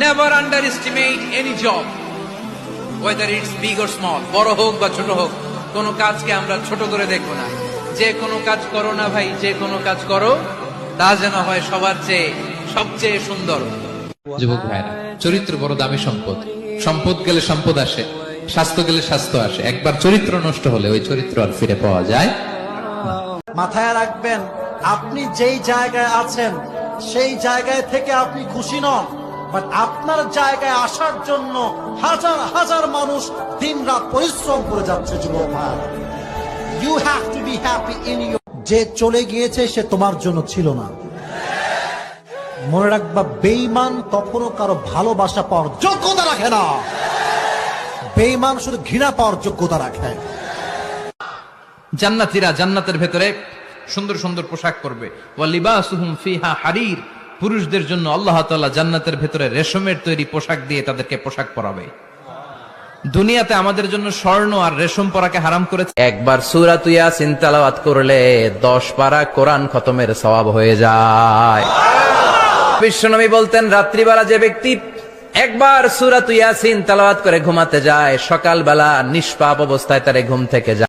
Never under estimate any job, whether it's big or small, বড় হোক বা ছোট হোক, কোনো কাজকে আমরা ছোট করে দেখবো না। যে কোনো কাজ করো না ভাই, যে কোনো কাজ করো তা যেন হয় সবার চেয়ে সবচেয়ে সুন্দর। যুবক ভাইরা, চরিত্র বড় দামি সম্পদ। সম্পদ গেলে সম্পদ আসে, স্বাস্থ্য গেলে স্বাস্থ্য আসে, একবার চরিত্র নষ্ট হলে ওই চরিত্র আর ফিরে পাওয়া যায়। মাথায় রাখবেন, আপনি যেই জায়গায় আছেন সেই জায়গায় থেকে আপনি খুশি নন, বাট আপনার জায়গায় আসার জন্য হাজার হাজার মানুষ দিনরাত পরিশ্রম করে যাচ্ছে। যুবক ভাই, you have to be happy in you. যে চলে গিয়েছে সে তোমার জন্য ছিল না। মনে রাখবা, বেঈমান কখনো কারো ভালোবাসা পাওয়ার যোগ্যতা রাখে না, বেঈমান শুধু ঘৃণা পাওয়ার যোগ্যতা রাখে। জান্নাতীরা জান্নাতের ভেতরে সুন্দর সুন্দর পোশাক পরবে। ওয়া লিবাসুহুম ফিহা হারির, পুরুষদের জন্য আল্লাহ তাআলা জান্নাতের ভেতরে রেশমের তৈরি পোশাক দিয়ে তাদেরকে পোশাক পরাবে। দুনিয়াতে আমাদের জন্য স্বর্ণ আর রেশম পরাকে হারাম করেছে। একবার সূরা ইয়াসিন তেলাওয়াত করলে 10 পারা কোরআন খতমের সওয়াব হয়ে যায়। বিশ্বনবী বলতেন, রাত্রিবেলা যে ব্যক্তি একবার সূরা ইয়াসিন তেলাওয়াত করে ঘুমাতে যায়, সকালবেলা নিষ্পাপ অবস্থায় তার ঘুম থেকে যায়।